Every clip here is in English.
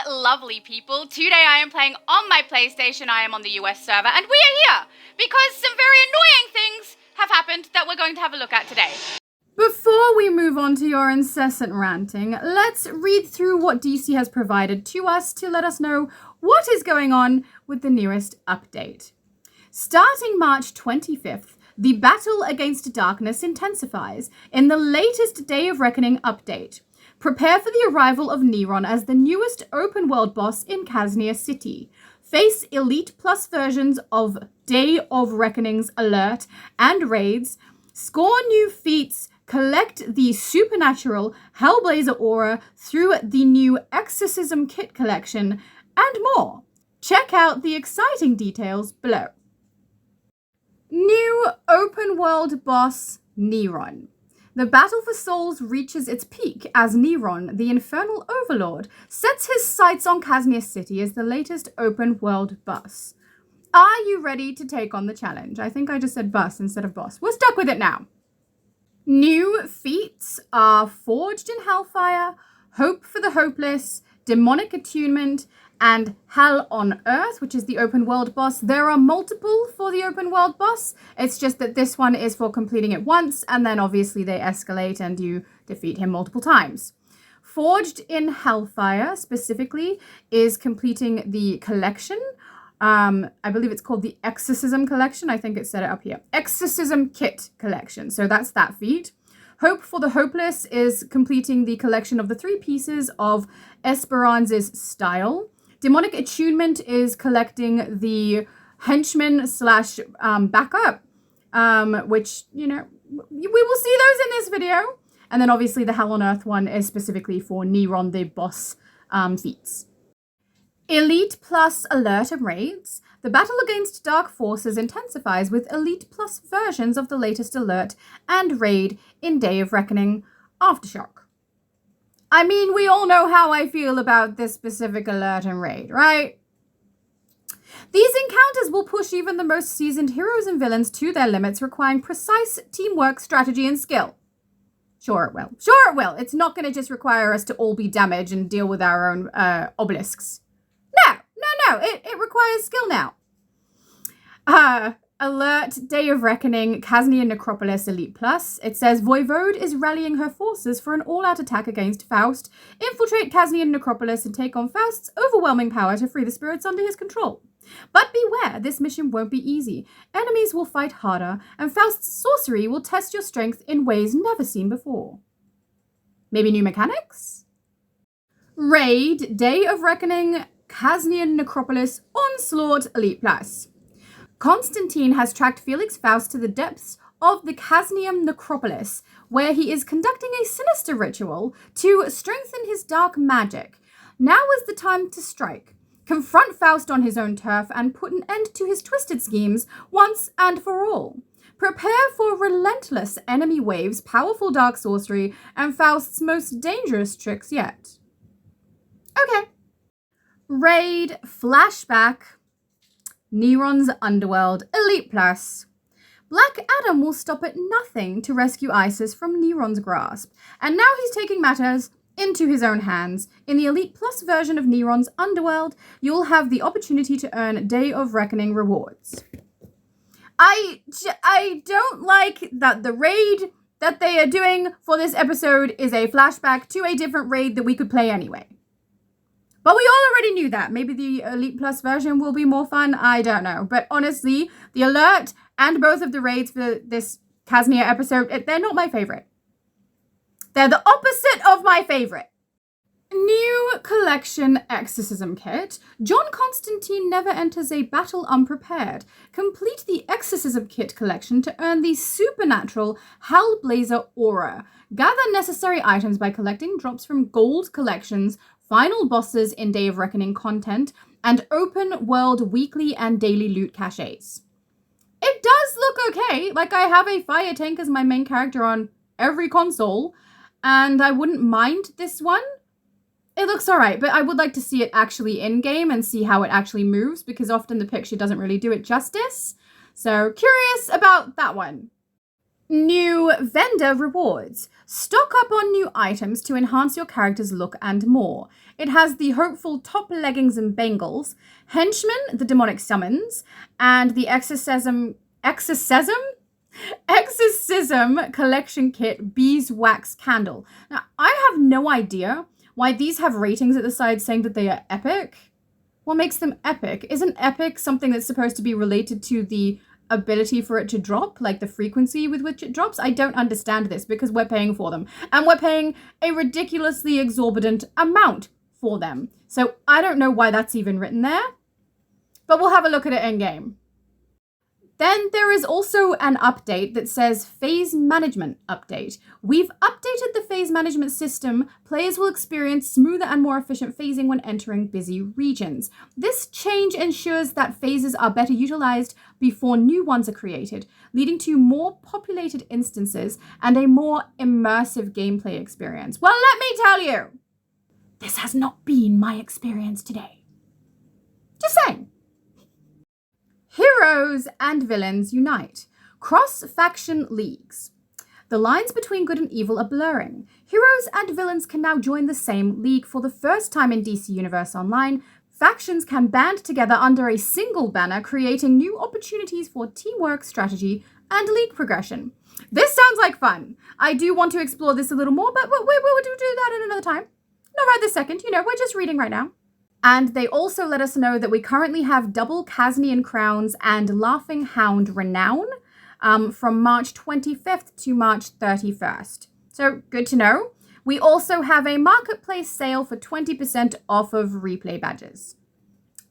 lovely people. Today I am playing on my PlayStation. I am on the US server, and we are here because some very annoying things have happened that we're going to have a look at today. Before we move on to your incessant ranting, let's read through what DC has provided to us to let us know what is going on with the newest update. Starting March 25th, the battle against darkness intensifies in the latest Day of Reckoning update. Prepare for the arrival of Neron as the newest open-world boss in Kaznia City. Face Elite Plus versions of Day of Reckoning's alert and raids. Score new feats. Collect the supernatural Hellblazer aura through the new Exorcism Kit collection, and more. Check out the exciting details below. New open-world boss, Neron. The battle for souls reaches its peak as Neron, the infernal overlord, sets his sights on Kaznia City as the latest open-world boss. Are you ready to take on the challenge? I think I just said boss instead of boss. We're stuck with it now. New feats are Forged in Hellfire, Hope for the Hopeless, Demonic Attunement, and Hell on Earth, which is the open world boss. There are multiple for the open world boss. It's just that this one is for completing it once, and then obviously they escalate and you defeat him multiple times. Forged in Hellfire, specifically, is completing the collection. I believe it's called the Exorcism Collection. I think it said it up here. Exorcism Kit Collection. So that's that feat. Hope for the Hopeless is completing the collection of the 3 pieces of Esperanza's Style. Demonic Attunement is collecting the Henchmen / backup, which, you know, we will see those in this video. And then obviously the Hell on Earth one is specifically for Neron, the boss feats. Elite Plus alert and raids. The battle against dark forces intensifies with Elite Plus versions of the latest alert and raid in Day of Reckoning Aftershock. I mean, we all know how I feel about this specific alert and raid, right? These encounters will push even the most seasoned heroes and villains to their limits, requiring precise teamwork, strategy, and skill. Sure it will. Sure it will. It's not going to just require us to all be damaged and deal with our own obelisks. No, it requires skill now. Alert, Day of Reckoning, Kaznia Necropolis Elite Plus. It says, Voivode is rallying her forces for an all-out attack against Faust. Infiltrate Kaznia Necropolis and take on Faust's overwhelming power to free the spirits under his control. But beware, this mission won't be easy. Enemies will fight harder, and Faust's sorcery will test your strength in ways never seen before. Maybe new mechanics? Raid, Day of Reckoning, Kaznia Necropolis Onslaught Elite Plus. Constantine has tracked Felix Faust to the depths of the Kaznia Necropolis, where he is conducting a sinister ritual to strengthen his dark magic. Now is the time to strike. Confront Faust on his own turf and put an end to his twisted schemes once and for all. Prepare for relentless enemy waves, powerful dark sorcery, and Faust's most dangerous tricks yet. Okay. Raid, Flashback, Neron's Underworld, Elite Plus. Black Adam will stop at nothing to rescue Isis from Neron's grasp, and now he's taking matters into his own hands. In the Elite Plus version of Neron's Underworld, you'll have the opportunity to earn Day of Reckoning rewards. I don't like that the raid that they are doing for this episode is a flashback to a different raid that we could play anyway. But we all already knew that. Maybe the Elite Plus version will be more fun. I don't know. But honestly, the alert and both of the raids for this Kaznia episode, they're not my favorite. They're the opposite of my favorite. New collection Exorcism Kit. John Constantine never enters a battle unprepared. Complete the Exorcism Kit collection to earn the supernatural Hellblazer aura. Gather necessary items by collecting drops from gold collections, final bosses in Day of Reckoning content, and open world weekly and daily loot caches. It does look okay. Like, I have a fire tank as my main character on every console, and I wouldn't mind this one. It looks alright, but I would like to see it actually in-game and see how it actually moves, because often the picture doesn't really do it justice. So, curious about that one. New vendor rewards. Stock up on new items to enhance your character's look and more. It has the hopeful top leggings and bangles, Henchmen, the demonic summons, and the exorcism collection kit beeswax candle. Now, I have no idea why these have ratings at the side saying that they are epic. What makes them epic? Isn't epic something that's supposed to be related to the ability for it to drop, like the frequency with which it drops? I don't understand this because we're paying for them, and we're paying a ridiculously exorbitant amount for them. So I don't know why that's even written there, but we'll have a look at it in game. Then there is also an update that says Phase Management Update. We've updated the phase management system. Players will experience smoother and more efficient phasing when entering busy regions. This change ensures that phases are better utilized before new ones are created, leading to more populated instances and a more immersive gameplay experience. Well, let me tell you, this has not been my experience today. Just saying. Heroes and villains unite. Cross-faction leagues. The lines between good and evil are blurring. Heroes and villains can now join the same league for the first time in DC Universe Online. Factions can band together under a single banner, creating new opportunities for teamwork, strategy, and league progression. This sounds like fun. I do want to explore this a little more, but we'll do that at another time. Not right this second, we're just reading right now. And they also let us know that we currently have double Kaznian crowns and Laughing Hound renown from March 25th to March 31st. So good to know. We also have a marketplace sale for 20% off of replay badges.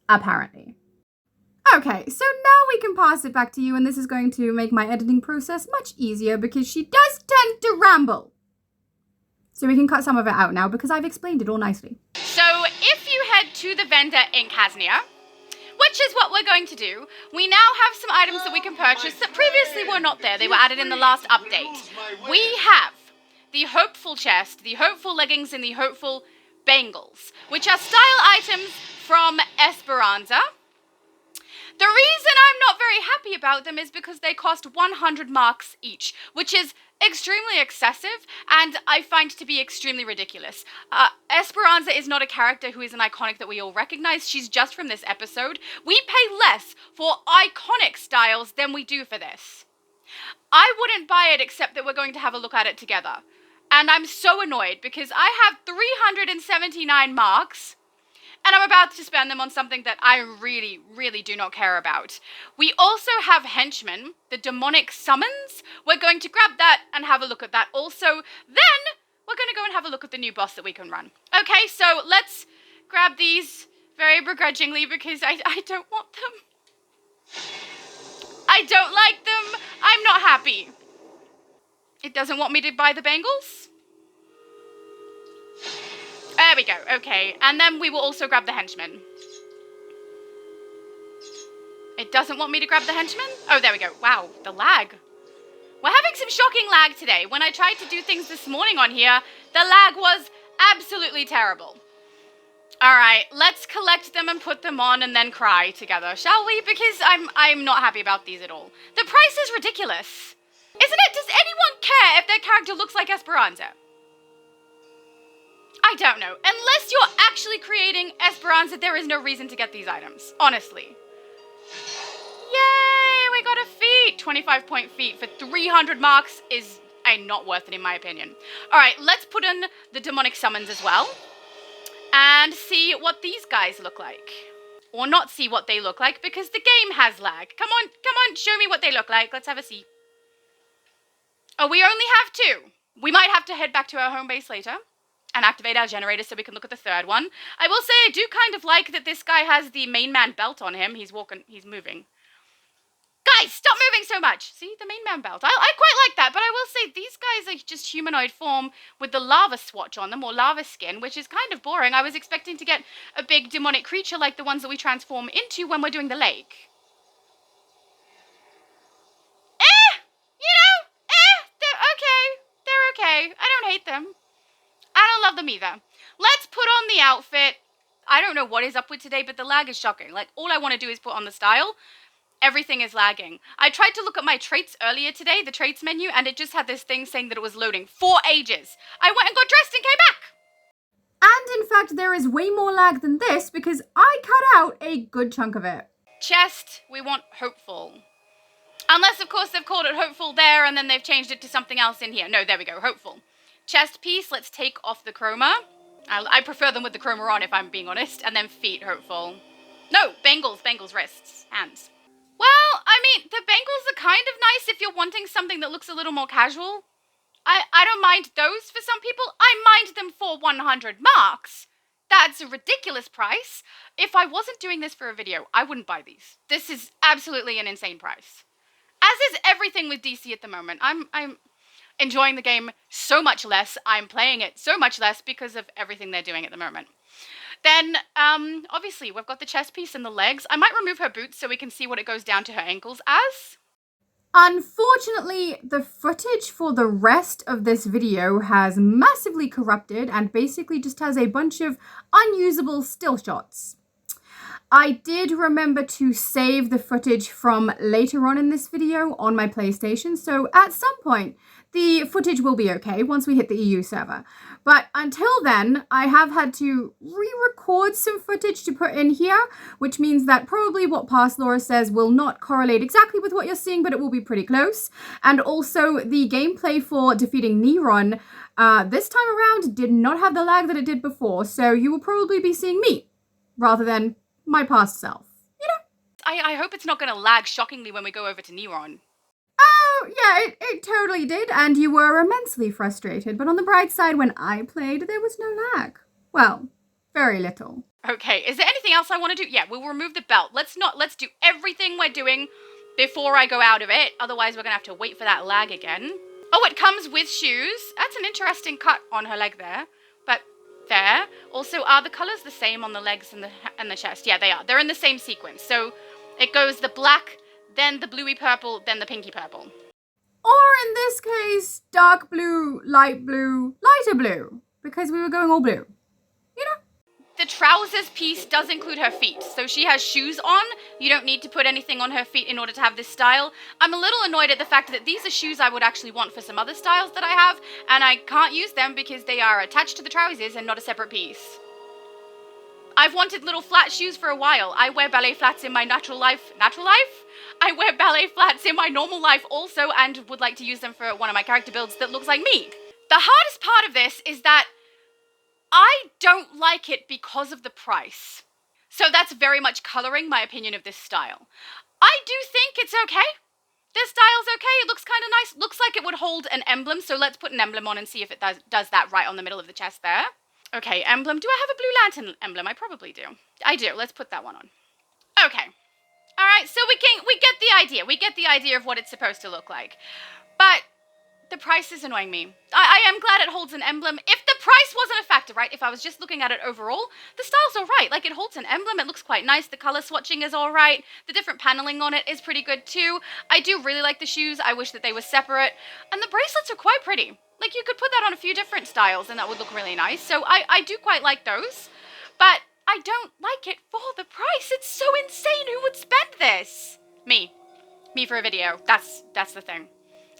Apparently. Okay, so now we can pass it back to you, and this is going to make my editing process much easier because she does tend to ramble. So we can cut some of it out now because I've explained it all nicely. So if you head to the vendor in Kaznia, which is what we're going to do, we now have some items that we can purchase that previously were not there. They were added in the last update. We have the Hopeful Chest, the Hopeful Leggings, and the Hopeful Bangles, which are style items from Esperanza. The reason I'm not very happy about them is because they cost 100 marks each, which is extremely excessive, and I find to be extremely ridiculous. Esperanza is not a character who is an iconic that we all recognize. She's just from this episode. We pay less for iconic styles than we do for this. I wouldn't buy it except that we're going to have a look at it together. And I'm so annoyed because I have 379 marks, and I'm about to spend them on something that I really, really do not care about. We also have Henchmen, the demonic summons. We're going to grab that and have a look at that also. Then we're going to go and have a look at the new boss that we can run. Okay, so let's grab these very begrudgingly because I don't want them. I don't like them. I'm not happy. It doesn't want me to buy the bangles? There we go, okay. And then we will also grab the Henchmen. It doesn't want me to grab the Henchmen? Oh, there we go. Wow, the lag. We're having some shocking lag today. When I tried to do things this morning on here, the lag was absolutely terrible. Alright, let's collect them and put them on and then cry together, shall we? Because I'm not happy about these at all. The price is ridiculous. Isn't it? Does anyone care if their character looks like Esperanza? I don't know. Unless you're actually creating Esperanza, there is no reason to get these items. Honestly. Yay! We got a feat! 25-point feat for 300 marks is not worth it in my opinion. Alright, let's put in the demonic summons as well. And see what these guys look like. Or not see what they look like because the game has lag. Come on, show me what they look like. Let's have a see. Oh, we only have two. We might have to head back to our home base later and activate our generator so we can look at the third one. I will say I do kind of like that this guy has the main man belt on him. He's moving. Guys, stop moving so much. See, the main man belt. I quite like that, but I will say these guys are just humanoid form with the lava swatch on them, or lava skin, which is kind of boring. I was expecting to get a big demonic creature like the ones that we transform into when we're doing the lake. They're okay. I don't hate them. I don't love them either. Let's put on the outfit. I don't know what is up with today, but the lag is shocking. Like, all I want to do is put on the style. Everything is lagging. I tried to look at my traits earlier today, the traits menu, and it just had this thing saying that it was loading for ages. I went and got dressed and came back. And in fact, there is way more lag than this because I cut out a good chunk of it. Chest, we want hopeful. Unless, of course, they've called it hopeful there and then they've changed it to something else in here. No, there we go, hopeful. Chest piece, let's take off the chroma. I prefer them with the chroma on, if I'm being honest. And then feet, hopeful. No, bangles, wrists, hands. Well, I mean, the bangles are kind of nice if you're wanting something that looks a little more casual. I don't mind those for some people. I mind them for 100 marks. That's a ridiculous price. If I wasn't doing this for a video, I wouldn't buy these. This is absolutely an insane price. As is everything with DC at the moment. I'm enjoying the game so much less. I'm playing it so much less because of everything they're doing at the moment. Then, obviously, we've got the chest piece and the legs. I might remove her boots so we can see what it goes down to her ankles as. Unfortunately, the footage for the rest of this video has massively corrupted and basically just has a bunch of unusable still shots. I did remember to save the footage from later on in this video on my PlayStation, so at some point the footage will be okay once we hit the EU server. But until then, I have had to re-record some footage to put in here, which means that probably what Past Laura says will not correlate exactly with what you're seeing, but it will be pretty close. And also, the gameplay for defeating Neron this time around did not have the lag that it did before, so you will probably be seeing me rather than my past self. You know? I hope it's not going to lag shockingly when we go over to Neron. Oh, yeah, it totally did, and you were immensely frustrated, but on the bright side, when I played, there was no lag. Well, very little. Okay, is there anything else I want to do? Yeah, we'll remove the belt. Let's do everything we're doing before I go out of it, otherwise we're going to have to wait for that lag again. Oh, it comes with shoes. That's an interesting cut on her leg there, but there. Also, are the colors the same on the legs and the chest? Yeah, they are. They're in the same sequence, so it goes the black, then the bluey purple, then the pinky purple. Or in this case, dark blue, lighter blue, because we were going all blue. You know? The trousers piece does include her feet, so she has shoes on. You don't need to put anything on her feet in order to have this style. I'm a little annoyed at the fact that these are shoes I would actually want for some other styles that I have, and I can't use them because they are attached to the trousers and not a separate piece. I've wanted little flat shoes for a while. I wear ballet flats in my natural life? I wear ballet flats in my normal life also, and would like to use them for one of my character builds that looks like me. The hardest part of this is that I don't like it because of the price. So that's very much coloring my opinion of this style. I do think it's okay. This style's okay, it looks kind of nice. Looks like it would hold an emblem, so let's put an emblem on and see if it does that right on the middle of the chest there. Okay, emblem. Do I have a blue lantern emblem? I probably do. I do. Let's put that one on. Okay. All right, so we get the idea. We get the idea of what it's supposed to look like. But the price is annoying me. I am glad it holds an emblem. If the price wasn't a factor, right? If I was just looking at it overall, the style's all right. Like, it holds an emblem. It looks quite nice. The color swatching is all right. The different paneling on it is pretty good too. I do really like the shoes. I wish that they were separate. And the bracelets are quite pretty. Like, you could put that on a few different styles and that would look really nice. So I do quite like those. But I don't like it for the price. It's so insane. Who would spend this? Me. Me for a video. That's the thing.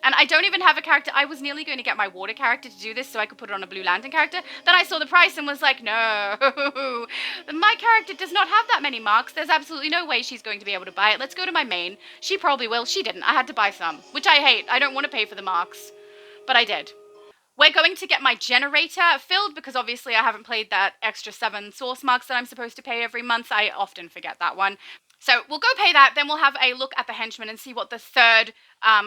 And I don't even have a character. I was nearly going to get my water character to do this so I could put it on a Blue Lantern character. Then I saw the price and was like, no. My character does not have that many marks. There's absolutely no way she's going to be able to buy it. Let's go to my main. She probably will. She didn't. I had to buy some, which I hate. I don't want to pay for the marks, but I did. We're going to get my generator filled because obviously I haven't played that extra 7 source marks that I'm supposed to pay every month. I often forget that one. So we'll go pay that, then we'll have a look at the Henchmen and see what the third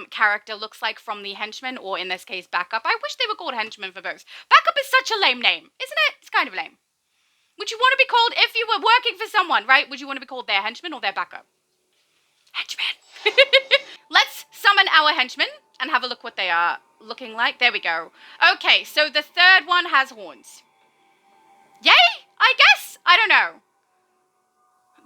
character looks like from the Henchmen, or in this case, Backup. I wish they were called Henchmen for both. Backup is such a lame name, isn't it? It's kind of lame. Would you want to be called, if you were working for someone, right, would you want to be called their Henchman or their Backup? Henchmen. Let's summon our Henchmen and have a look what they are looking like. There we go. Okay, so the third one has horns. Yay? I guess? I don't know.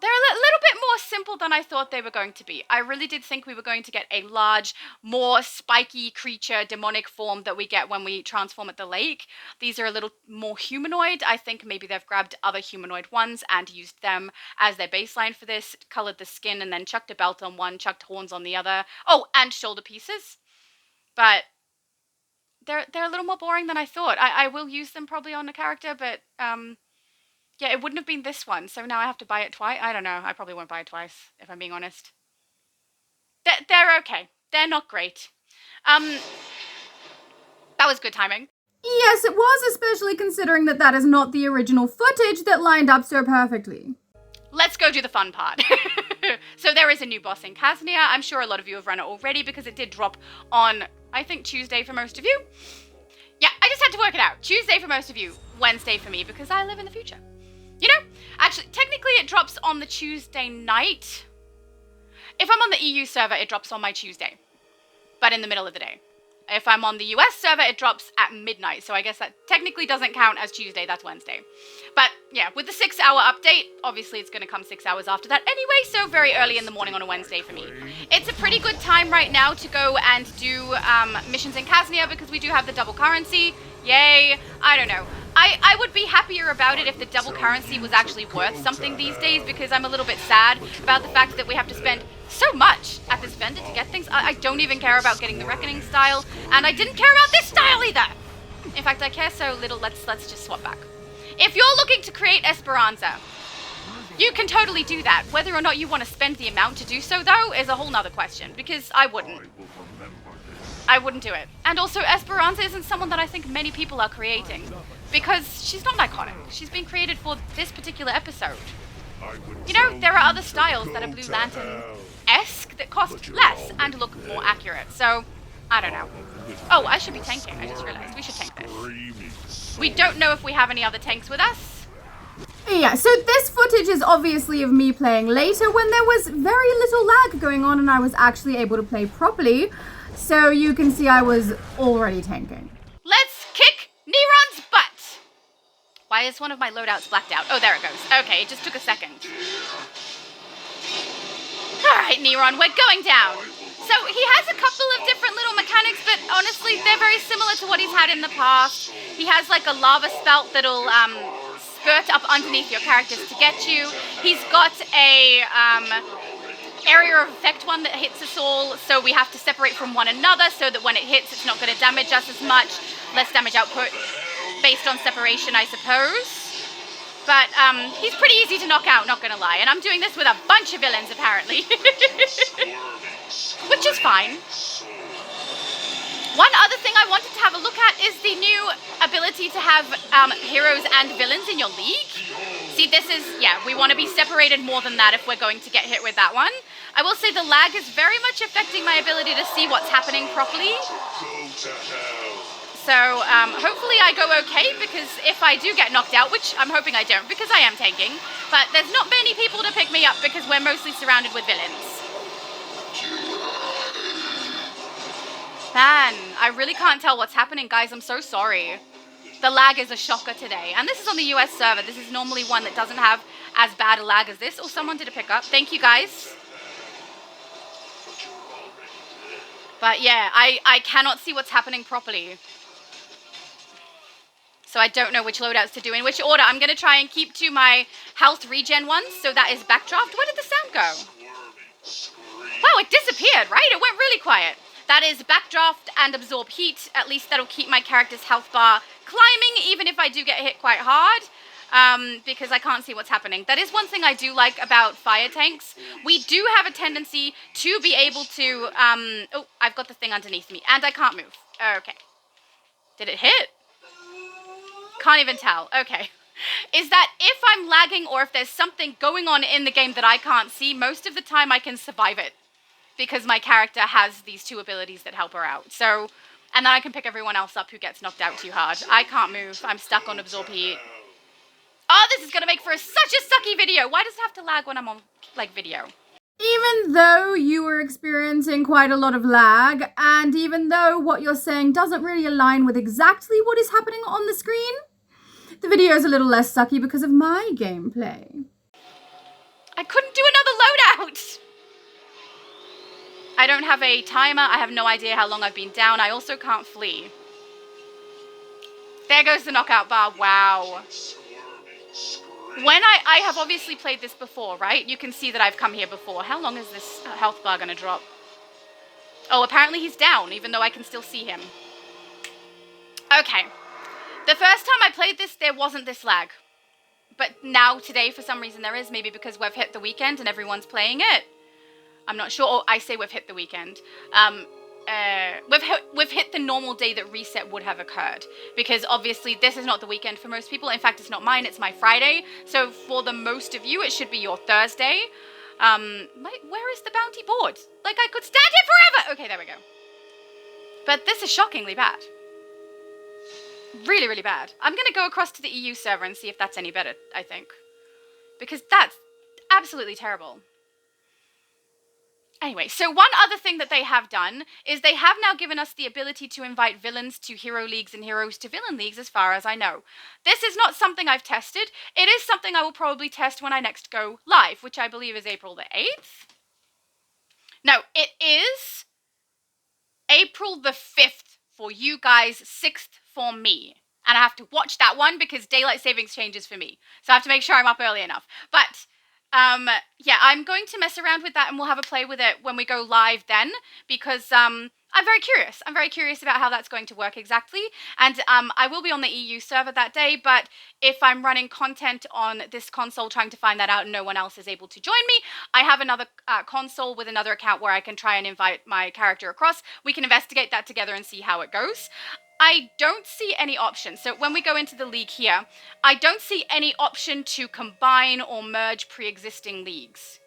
they're a little bit more simple than I thought they were going to be. I really did think we were going to get a large, more spiky creature, demonic form that we get when we transform at the lake. These are a little more humanoid. I think maybe they've grabbed other humanoid ones and used them as their baseline for this, colored the skin and then chucked a belt on one, chucked horns on the other. Oh, and shoulder pieces. But they're a little more boring than I thought. I will use them probably on a character, but yeah, it wouldn't have been this one, so now I have to buy it twice. I don't know. I probably won't buy it twice, if I'm being honest. They're okay. They're not great. That was good timing. Yes, it was, especially considering that is not the original footage that lined up so perfectly. Let's go do the fun part. So there is a new boss in Kaznia. I'm sure a lot of you have run it already because it did drop on, I think, Tuesday for most of you. Yeah, I just had to work it out. Tuesday for most of you, Wednesday for me because I live in the future. You know, actually, technically it drops on the Tuesday night. If I'm on the EU server, it drops on my Tuesday, but in the middle of the day. If I'm on the US server, it drops at midnight, so I guess that technically doesn't count as Tuesday, that's Wednesday. But yeah, with the 6-hour update, obviously it's going to come 6 hours after that anyway, so very early in the morning on a Wednesday for me. It's a pretty good time right now to go and do missions in Kaznia because we do have the double currency. Yay! I don't know. I would be happier about it if the double currency was actually worth something these days because I'm a little bit sad about the fact that we have to spend so much at this vendor to get things. I don't even care about getting the Reckoning style, and I didn't care about this style either! In fact, I care so little, let's just swap back. If you're looking to create Esperanza, you can totally do that. Whether or not you want to spend the amount to do so, though, is a whole nother question, because I wouldn't. I wouldn't do it. And also, Esperanza isn't someone that I think many people are creating, because she's not iconic. She's been created for this particular episode. You know, there are other styles that are Blue Lantern-esque that cost less and look more accurate, so I don't know. Oh, I should be tanking, I just realized. We should tank this. We don't know if we have any other tanks with us. Yeah, so this footage is obviously of me playing later when there was very little lag going on and I was actually able to play properly. So you can see I was already tanking. Let's kick Neron's butt! Why is one of my loadouts blacked out? Oh, there it goes. Okay, it just took a second. Alright, Neron, we're going down. So he has a couple of different little mechanics, but honestly, they're very similar to what he's had in the past. He has like a lava spout that'll spurt up underneath your characters to get you. He's got a area of effect one that hits us all, so we have to separate from one another so that when it hits, it's not going to damage us as much. Less damage output based on separation, I suppose. But he's pretty easy to knock out, not going to lie. And I'm doing this with a bunch of villains, apparently. Which is fine. One other thing I wanted to have a look at is the new ability to have heroes and villains in your league. See, this is, yeah, we want to be separated more than that if we're going to get hit with that one. I will say the lag is very much affecting my ability to see what's happening properly. So, hopefully I go okay, because if I do get knocked out, which I'm hoping I don't, because I am tanking, but there's not many people to pick me up because we're mostly surrounded with villains. Man, I really can't tell what's happening, guys. I'm so sorry. The lag is a shocker today. And this is on the US server. This is normally one that doesn't have as bad a lag as this. Oh, someone did a pickup. Thank you, guys. But yeah, I cannot see what's happening properly. So I don't know which loadouts to do in which order. I'm going to try and keep to my health regen ones. So that is Backdraft. Where did the sound go? Wow, it disappeared, right? It went really quiet. That is Backdraft and Absorb Heat. At least that'll keep my character's health bar climbing, even if I do get hit quite hard. Because I can't see what's happening. That is one thing I do like about fire tanks. We do have a tendency to be able to... oh, I've got the thing underneath me. And I can't move. Okay. Did it hit? Can't even tell. Okay. Is that if I'm lagging or if there's something going on in the game that I can't see, most of the time I can survive it. Because my character has these two abilities that help her out. So, and then I can pick everyone else up who gets knocked out too hard. I can't move. I'm stuck on Absorb Heat. Oh, this is going to make for such a sucky video. Why does it have to lag when I'm on, like, video? Even though you were experiencing quite a lot of lag, and even though what you're saying doesn't really align with exactly what is happening on the screen, the video is a little less sucky because of my gameplay. I couldn't do another loadout! I don't have a timer. I have no idea how long I've been down. I also can't flee. There goes the knockout bar. Wow. When I have obviously played this before, right? You can see that I've come here before. How long is this health bar going to drop? Oh, apparently he's down, even though I can still see him. Okay. The first time I played this, there wasn't this lag. But now, today, for some reason, there is. Maybe because we've hit the weekend and everyone's playing it. I'm not sure. Oh, I say we've hit the weekend. We've hit the normal day that reset would have occurred. Because obviously, this is not the weekend for most people. In fact, it's not mine. It's my Friday. So for the most of you, it should be your Thursday. Where is the bounty board? Like, I could stand here forever! Okay, there we go. But this is shockingly bad. Really, really bad. I'm going to go across to the EU server and see if that's any better, I think. Because that's absolutely terrible. Anyway, so one other thing that they have done is they have now given us the ability to invite villains to hero leagues and heroes to villain leagues, as far as I know. This is not something I've tested. It is something I will probably test when I next go live, which I believe is April the 8th. No, it is April the 5th for you guys, 6th for me. And I have to watch that one because daylight savings changes for me. So I have to make sure I'm up early enough. But yeah, I'm going to mess around with that and we'll have a play with it when we go live then, because I'm very curious. I'm very curious about how that's going to work exactly. And I will be on the EU server that day, but if I'm running content on this console trying to find that out and no one else is able to join me, I have another console with another account where I can try and invite my character across. We can investigate that together and see how it goes. I don't see any option. So when we go into the league here, I don't see any option to combine or merge pre-existing leagues.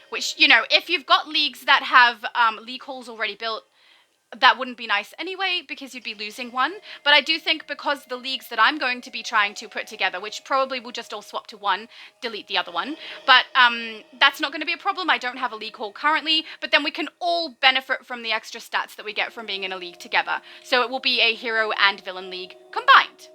Which, you know, if you've got leagues that have league halls already built, that wouldn't be nice anyway, because you'd be losing one. But I do think because the leagues that I'm going to be trying to put together, which probably will just all swap to one, delete the other one. But that's not going to be a problem. I don't have a league hall currently, but then we can all benefit from the extra stats that we get from being in a league together. So it will be a hero and villain league combined.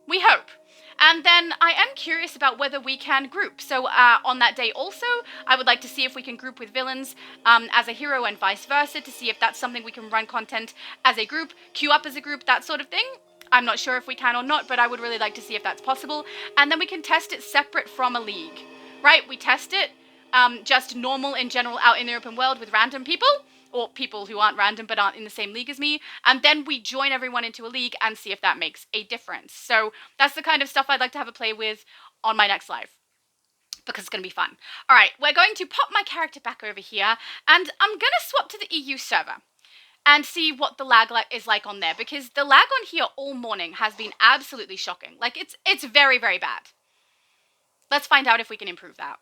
We hope. And then I am curious about whether we can group. So on that day also, I would like to see if we can group with villains as a hero and vice versa, to see if that's something we can run content as a group, queue up as a group, that sort of thing. I'm not sure if we can or not, but I would really like to see if that's possible. And then we can test it separate from a league, right? We test it just normal in general out in the open world with random people, or people who aren't random but aren't in the same league as me, and then we join everyone into a league and see if that makes a difference. So that's the kind of stuff I'd like to have a play with on my next live, because it's going to be fun. All right, we're going to pop my character back over here, and I'm going to swap to the EU server and see what the lag is like on there, because the lag on here all morning has been absolutely shocking. Like, it's very, very bad. Let's find out if we can improve that.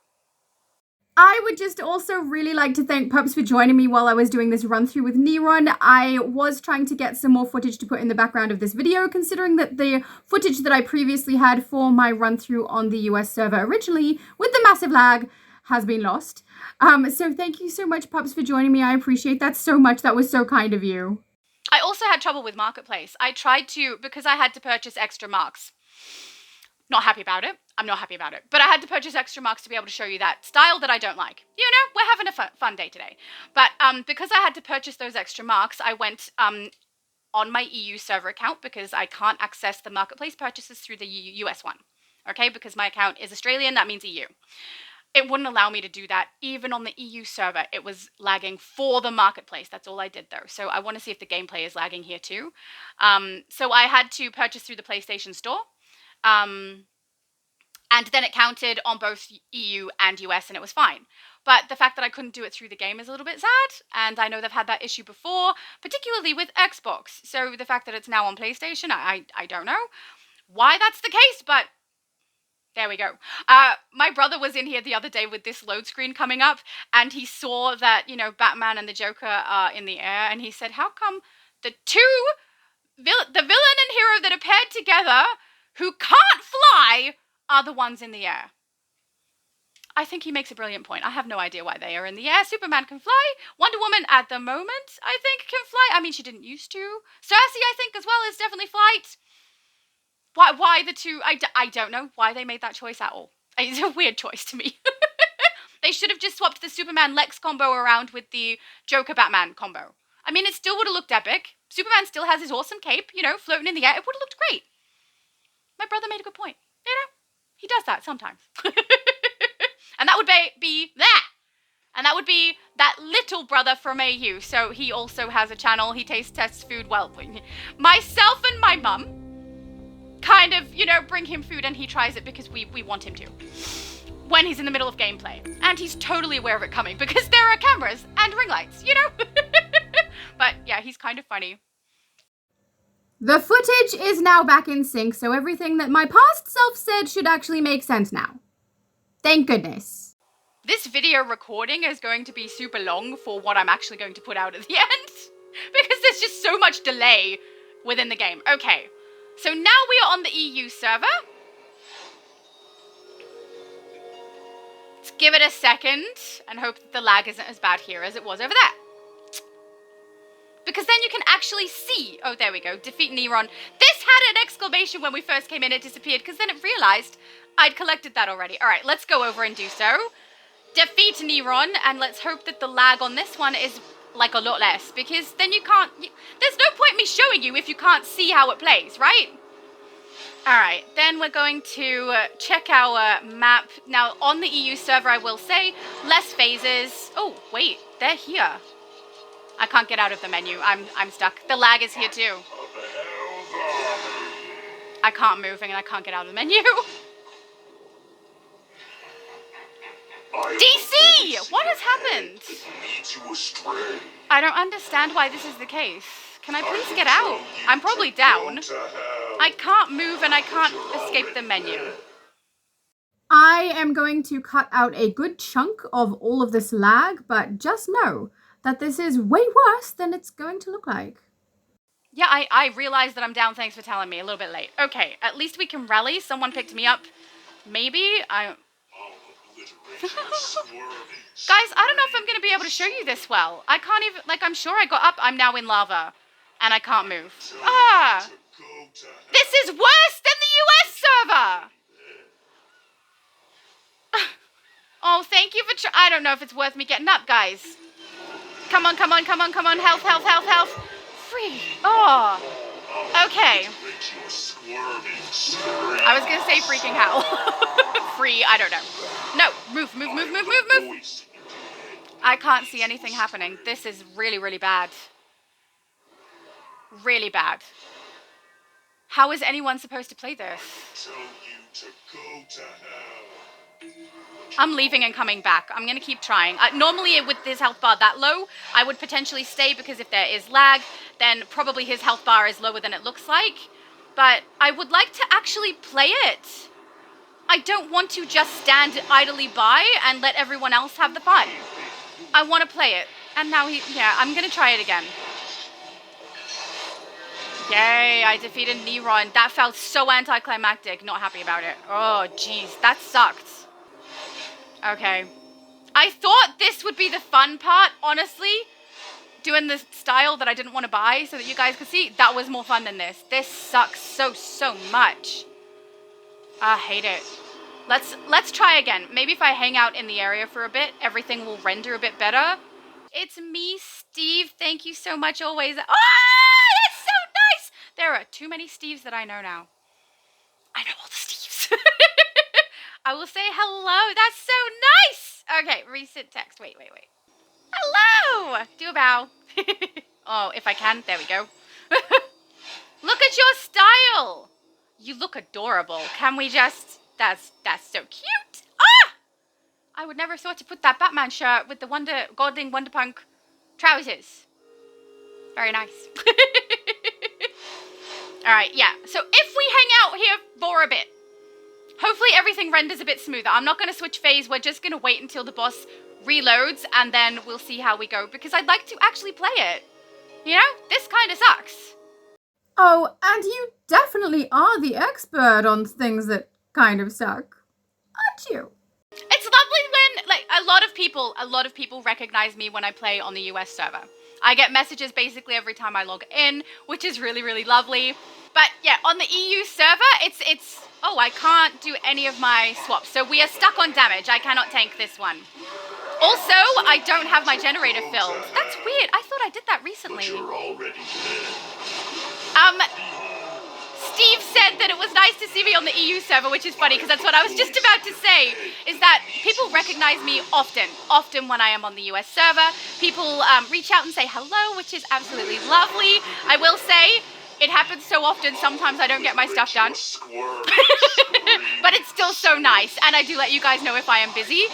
I would just also really like to thank Pups for joining me while I was doing this run through with Neron. I was trying to get some more footage to put in the background of this video, considering that the footage that I previously had for my run through on the US server originally, with the massive lag, has been lost. So thank you so much, Pups, for joining me. I appreciate that so much. That was so kind of you. I also had trouble with Marketplace. I tried to, because I had to purchase extra marks. Not happy about it. I'm not happy about it. But I had to purchase extra marks to be able to show you that style that I don't like. You know, we're having a fun day today. But because I had to purchase those extra marks, I went on my EU server account, because I can't access the Marketplace purchases through the US one. Okay, because my account is Australian, that means EU. It wouldn't allow me to do that. Even on the EU server, it was lagging for the Marketplace. That's all I did, though. So I want to see if the gameplay is lagging here, too. So I had to purchase through the PlayStation Store. And then it counted on both EU and US, and it was fine. But the fact that I couldn't do it through the game is a little bit sad, and I know they've had that issue before, particularly with Xbox. So the fact that it's now on PlayStation, I don't know why that's the case, but there we go. My brother was in here the other day with this load screen coming up, and he saw that, you know, Batman and the Joker are in the air, and he said, how come the the villain and hero that are paired together who can't fly are the ones in the air? I think he makes a brilliant point. I have no idea why they are in the air. Superman can fly. Wonder Woman, at the moment, I think can fly. I mean, she didn't used to. Cersei, I think, as well, is definitely flight. Why the two? I don't know why they made that choice at all. It's a weird choice to me. They should have just swapped the Superman Lex combo around with the Joker Batman combo. I mean, it still would have looked epic. Superman still has his awesome cape, you know, floating in the air. It would have looked great. My brother made a good point. You know, he does that sometimes. And that would be that. And that would be that little brother from AU. So he also has a channel. He taste tests food well. Myself and my mum kind of, you know, bring him food and he tries it because we want him to. When he's in the middle of gameplay. And he's totally aware of it coming because there are cameras and ring lights, you know? But yeah, he's kind of funny. The footage is now back in sync, so everything that my past self said should actually make sense now. Thank goodness. This video recording is going to be super long for what I'm actually going to put out at the end. Because there's just so much delay within the game. Okay, so now we are on the EU server. Let's give it a second and hope that the lag isn't as bad here as it was over there. Because then you can actually see, oh, there we go, defeat Neron. This had an exclamation when we first came in, it disappeared, because then it realized I'd collected that already. All right, let's go over and do so. Defeat Neron, and let's hope that the lag on this one is like a lot less, because then you can't, there's no point me showing you if you can't see how it plays, right? All right, then we're going to check our map. Now, on the EU server, I will say, less phases. Oh, wait, they're here. I can't get out of the menu. I'm stuck. The lag is here too. I can't move and I can't get out of the menu. DC! What has happened? I don't understand why this is the case. Can I please get out? I'm probably down. I can't move and I can't escape the menu. I am going to cut out a good chunk of all of this lag, but just know that this is way worse than it's going to look like. Yeah, I realized that I'm down, thanks for telling me, a little bit late. Okay, at least we can rally. Someone picked me up. Maybe I... Guys, I don't know if I'm going to be able to show you this well. I can't even, like, I'm sure I got up. I'm now in lava, and I can't move. Ah! This is worse than the US server! Oh, thank you for I don't know if it's worth me getting up, guys. Come on, come on, come on, come on. Health, health, health, health. Free. Oh. Okay. I was going to say freaking hell. Free, I don't know. No, move, move, move, move, move, move. I can't see anything happening. This is really, really bad. Really bad. How is anyone supposed to play this? I'm leaving and coming back. I'm going to keep trying. Normally, with his health bar that low, I would potentially stay because if there is lag, then probably his health bar is lower than it looks like. But I would like to actually play it. I don't want to just stand idly by and let everyone else have the fun. I want to play it. And now yeah, I'm going to try it again. Yay, I defeated Neron. That felt so anticlimactic. Not happy about it. Oh, jeez, that sucked. Okay. I thought this would be the fun part, honestly. Doing the style that I didn't want to buy so that you guys could see. That was more fun than this. This sucks so much. I hate it. Let's try again. Maybe if I hang out in the area for a bit, everything will render a bit better. It's me, Steve. Thank you so much always. Oh, that's so nice. There are too many Steves that I know now. I know all the Steves. I will say hello. That's so nice. Okay, recent text. Wait. Hello. Do a bow. Oh, if I can. There we go. Look at your style. You look adorable. Can we just... That's so cute. Ah! I would never have thought to put that Batman shirt with the Godling Wonderpunk trousers. Very nice. Alright, yeah. So if we hang out here for a bit, hopefully everything renders a bit smoother. I'm not going to switch phase. We're just going to wait until the boss reloads, and then we'll see how we go, because I'd like to actually play it. You know? This kind of sucks. Oh, and you definitely are the expert on things that kind of suck, aren't you? It's lovely when, like, a lot of people recognize me when I play on the US server. I get messages basically every time I log in, which is really, really lovely. But yeah, on the EU server, it's Oh, I can't do any of my swaps. So we are stuck on damage. I cannot tank this one. Also, I don't have my generator filled. That's weird. I thought I did that recently. Steve said that it was nice to see me on the EU server, which is funny because that's what I was just about to say, is that people recognize me often when I am on the US server. People reach out and say hello, which is absolutely lovely. I will say, it happens so often, sometimes I don't get my stuff done. But it's still so nice, and I do let you guys know if I am busy.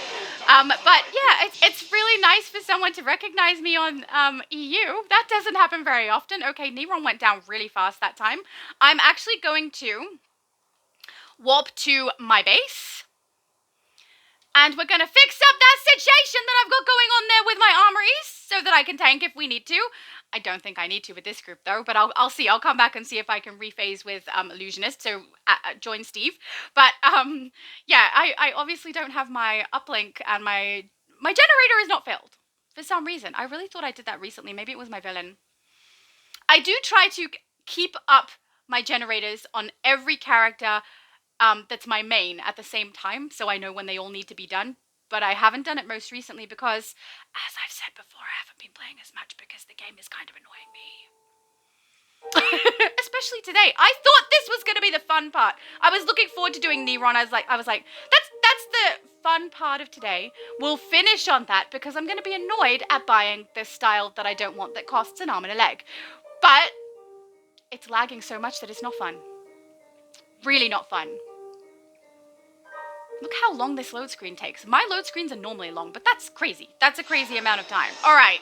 But yeah, it's really nice for someone to recognize me on EU. That doesn't happen very often. Okay, Neron went down really fast that time. I'm actually going to warp to my base. And we're going to fix up that situation that I've got going on there with my armories so that I can tank if we need to. I don't think I need to with this group though, but I'll see. I'll come back and see if I can rephase with Illusionist, so join Steve. But yeah, I obviously don't have my uplink, and my generator is not filled for some reason. I really thought I did that recently. Maybe it was my villain. I do try to keep up my generators on every character that's my main at the same time, so I know when they all need to be done. But I haven't done it most recently because, as I've said before, I haven't been playing as much because the game is kind of annoying me. Especially today. I thought this was going to be the fun part. I was looking forward to doing Neron. I was like, that's the fun part of today. We'll finish on that because I'm going to be annoyed at buying this style that I don't want that costs an arm and a leg. But it's lagging so much that it's not fun. Really not fun. Look how long this load screen takes. My load screens are normally long, but that's crazy. That's a crazy amount of time. All right,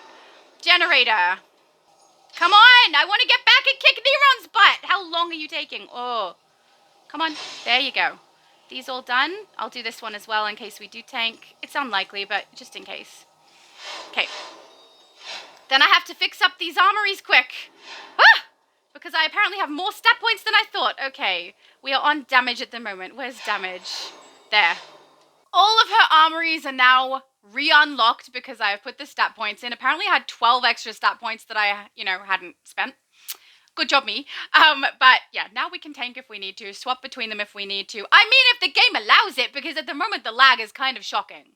generator. Come on, I want to get back and kick Neron's butt. How long are you taking? Oh, come on. There you go. These all done. I'll do this one as well in case we do tank. It's unlikely, but just in case. Okay. Then I have to fix up these armories quick. Ah! Because I apparently have more stat points than I thought. Okay, we are on damage at the moment. Where's damage? There. All of her armories are now re-unlocked because I have put the stat points in. Apparently I had 12 extra stat points that I, hadn't spent. Good job, me. But yeah, now we can tank if we need to, swap between them if we need to. I mean, if the game allows it, because at the moment the lag is kind of shocking.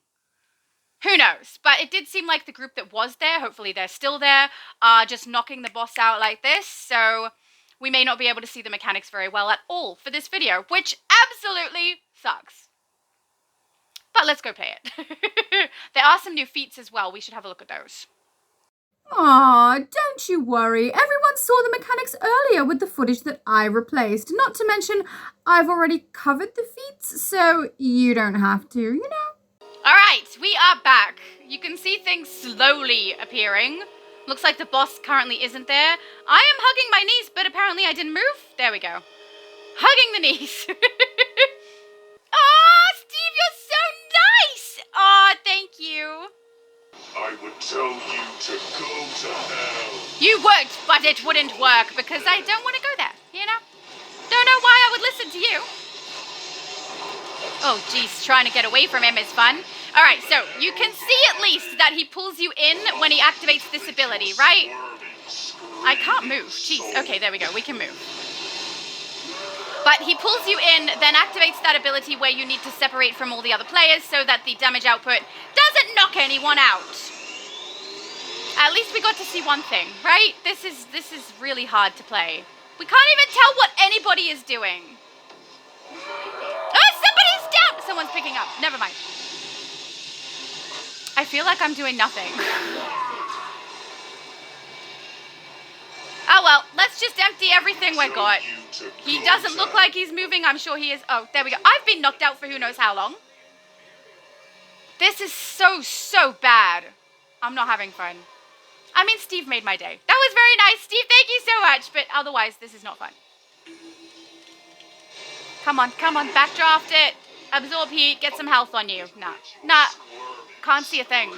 Who knows? But it did seem like the group that was there, hopefully they're still there, are just knocking the boss out like this. So we may not be able to see the mechanics very well at all for this video, which absolutely sucks. But let's go play it. There are some new feats as well. We should have a look at those. Aw, don't you worry. Everyone saw the mechanics earlier with the footage that I replaced. Not to mention, I've already covered the feats, so you don't have to, All right, we are back. You can see things slowly appearing. Looks like the boss currently isn't there. I am hugging my knees, but apparently I didn't move. There we go. Hugging the knees. Oh, Steve, you're so nice. Oh, thank you. I would tell you to go to hell. You would, but it wouldn't work because I don't want to go there, Don't know why I would listen to you. Oh, geez, trying to get away from him is fun. All right, so you can see at least that he pulls you in when he activates this ability, right? I can't move. Jeez. Okay, there we go. We can move. But he pulls you in, then activates that ability where you need to separate from all the other players so that the damage output doesn't knock anyone out. At least we got to see one thing, right? This is really hard to play. We can't even tell what anybody is doing. Oh, somebody's down! Someone's picking up. Never mind. I feel like I'm doing nothing. Oh well, let's just empty everything we got. He doesn't look like he's moving. I'm sure he is. Oh, there we go. I've been knocked out for who knows how long. This is so bad. I'm not having fun. I mean, Steve made my day. That was very nice, Steve. Thank you so much. But otherwise, this is not fun. Come on. Backdraft it. Absorb heat. Get some health on you. Nah. Can't see a thing.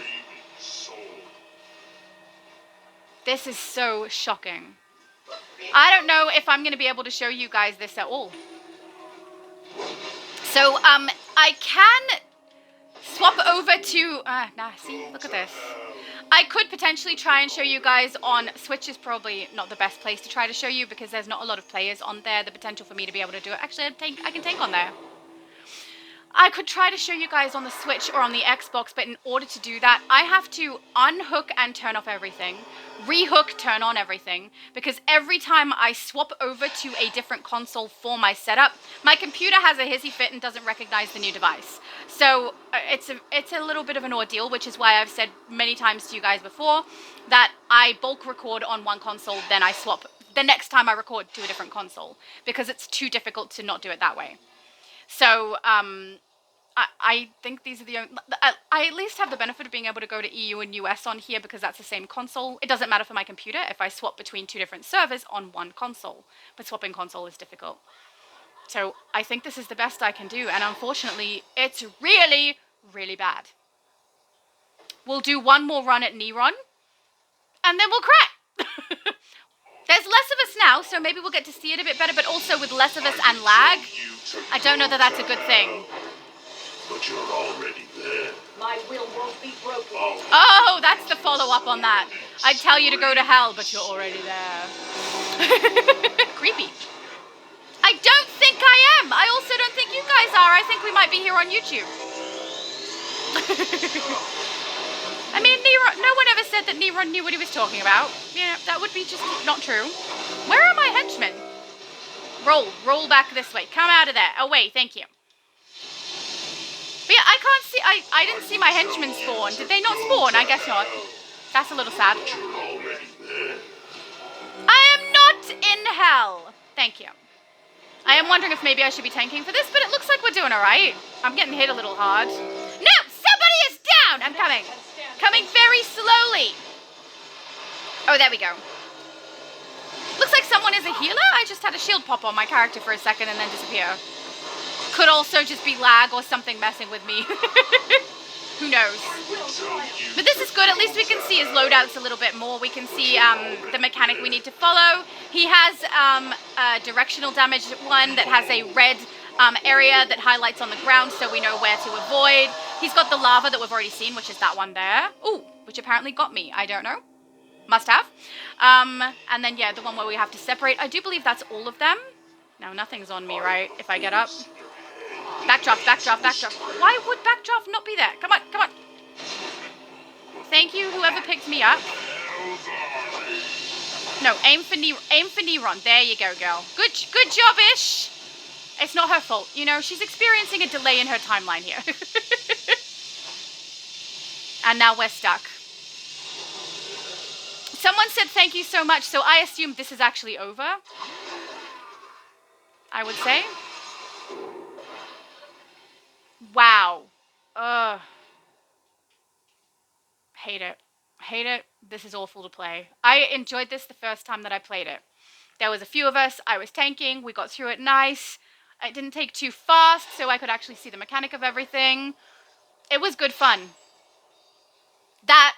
This is so shocking. I don't know if I'm going to be able to show you guys this at all. So, I can swap over to... see, look at this. I could potentially try and show you guys on Switch is probably not the best place to try to show you because there's not a lot of players on there. The potential for me to be able to do it. Actually, I can tank on there. I could try to show you guys on the Switch or on the Xbox, but in order to do that, I have to unhook and turn off everything, rehook, turn on everything, because every time I swap over to a different console for my setup, my computer has a hissy fit and doesn't recognize the new device. So it's a little bit of an ordeal, which is why I've said many times to you guys before that I bulk record on one console, then I swap the next time I record to a different console, because it's too difficult to not do it that way. So, I think these are the only... I at least have the benefit of being able to go to EU and US on here because that's the same console. It doesn't matter for my computer if I swap between two different servers on one console, but swapping console is difficult. So, I think this is the best I can do, and unfortunately, it's really, really bad. We'll do one more run at Neron, and then we'll crack! There's less of us now, so maybe we'll get to see it a bit better, but also with less of us and lag, I don't know that that's a good thing. But you're already there. My will won't be broken. Oh, that's the follow-up on that. I'd tell you to go to hell, but you're already there. Creepy. I don't think I am. I also don't think you guys are. I think we might be here on YouTube. I mean, Neron, no one ever said that Neron knew what he was talking about. Yeah, that would be just not true. Where are my henchmen? Roll back this way. Come out of there. Away, thank you. But yeah, I can't see, I didn't see my henchmen spawn. Did they not spawn? I guess not. That's a little sad. I am not in hell. Thank you. I am wondering if maybe I should be tanking for this, but it looks like we're doing alright. I'm getting hit a little hard. No! Somebody is down! I'm coming. Coming very slowly. Oh, there we go. Looks like someone is a healer. I just had a shield pop on my character for a second and then disappear. Could also just be lag or something messing with me. Who knows? But this is good. At least we can see his loadouts a little bit more. We can see the mechanic we need to follow. He has a directional damage one that has a red area that highlights on the ground so we know where to avoid. He's got the lava that we've already seen, which is that one there. Ooh, which apparently got me. I don't know. Must have. And then, yeah, the one where we have to separate. I do believe that's all of them. No, nothing's on me, right? If I get up. Backdraft, backdraft, backdraft. Why would backdraft not be there? Come on, come on. Thank you, whoever picked me up. No, aim for Neron. There you go, girl. Good job-ish. It's not her fault. You know, she's experiencing a delay in her timeline here. And now we're stuck. Someone said thank you so much, so I assume this is actually over. I would say. Wow. Ugh. Hate it. Hate it. This is awful to play. I enjoyed this the first time that I played it. There was a few of us. I was tanking. We got through it nice. It didn't take too fast, so I could actually see the mechanic of everything. It was good fun. That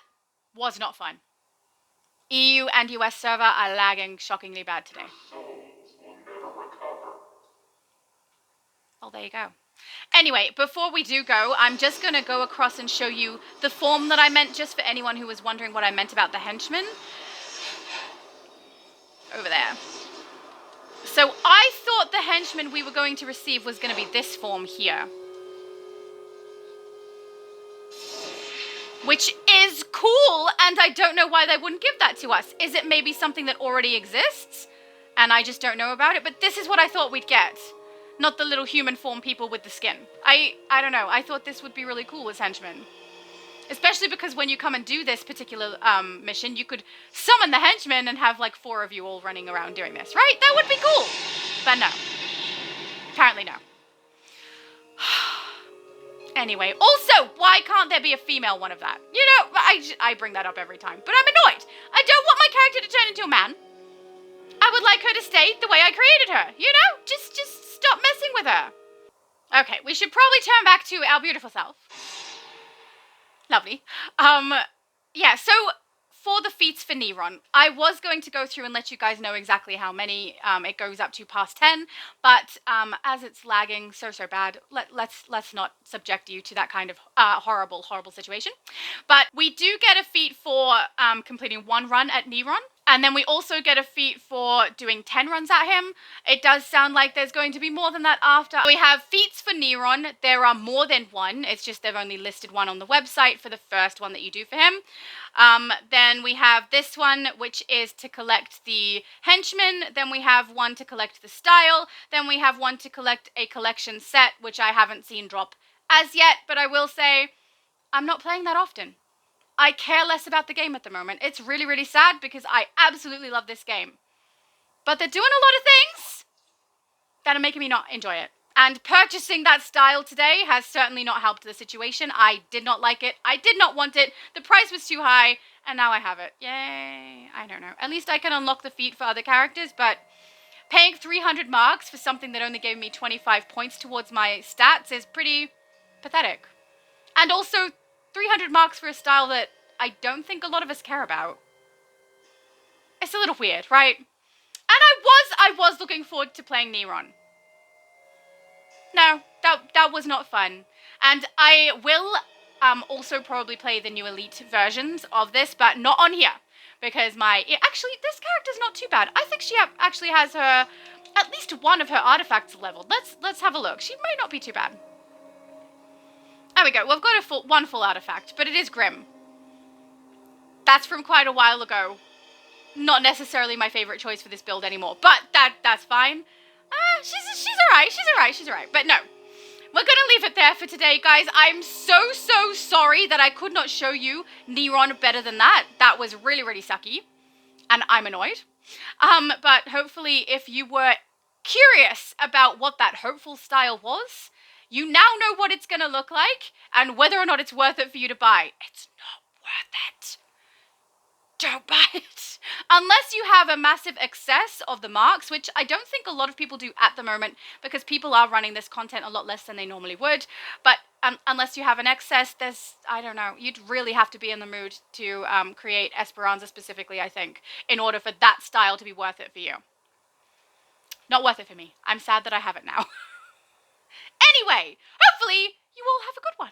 was not fun. EU and US server are lagging shockingly bad today. Oh, there you go. Anyway, before we do go, I'm just going to go across and show you the form that I meant, just for anyone who was wondering what I meant about the henchmen. Over there. So I thought the henchman we were going to receive was going to be this form here. Which is cool, and I don't know why they wouldn't give that to us. Is it maybe something that already exists, and I just don't know about it? But this is what I thought we'd get. Not the little human form people with the skin. I don't know. I thought this would be really cool as henchmen. Especially because when you come and do this particular mission, you could summon the henchmen and have like 4 of you all running around doing this, right? That would be cool. But no. Apparently no. Anyway, also, why can't there be a female one of that? You know, I bring that up every time, but I'm annoyed. I don't want my character to turn into a man. I would like her to stay the way I created her, you know? Just stop messing with her. Okay, we should probably turn back to our beautiful self. Lovely. Yeah, so for the feats for Neron. I was going to go through and let you guys know exactly how many it goes up to past 10, but as it's lagging so bad, let's not subject you to that kind of horrible situation. But we do get a feat for completing 1 run at Neron. And then we also get a feat for doing 10 runs at him. It does sound like there's going to be more than that after. We have feats for Neron. There are more than 1. It's just they've only listed 1 on the website for the first one that you do for him. Then we have this one, which is to collect the Henchmen. Then we have 1 to collect the style. Then we have 1 to collect a collection set, which I haven't seen drop as yet. But I will say, I'm not playing that often. I care less about the game at the moment. It's really sad because I absolutely love this game. But they're doing a lot of things that are making me not enjoy it. And purchasing that style today has certainly not helped the situation. I did not like it. I did not want it. The price was too high, and now I have it. Yay. I don't know. At least I can unlock the feat for other characters, but paying 300 marks for something that only gave me 25 points towards my stats is pretty pathetic. And also, 300 marks for a style that I don't think a lot of us care about. It's a little weird, right? And I was looking forward to playing Neron. No, that was not fun. And I will also probably play the new Elite versions of this, but not on here. Because actually, this character's not too bad. I think she actually has at least 1 of her artifacts leveled. Let's have a look. She might not be too bad. There we go. We've got one full artifact, but it is Grim. That's from quite a while ago. Not necessarily my favorite choice for this build anymore, but that's fine. She's alright. But no, we're gonna leave it there for today, guys. I'm so sorry that I could not show you Neron better than that. That was really sucky, and I'm annoyed. But hopefully, if you were curious about what that hopeful style was, you now know what it's going to look like and whether or not it's worth it for you to buy. It's not worth it. Don't buy it. Unless you have a massive excess of the marks, which I don't think a lot of people do at the moment because people are running this content a lot less than they normally would. But unless you have an excess, I don't know, you'd really have to be in the mood to create Esperanza specifically, I think, in order for that style to be worth it for you. Not worth it for me. I'm sad that I have it now. Anyway, hopefully you all have a good one.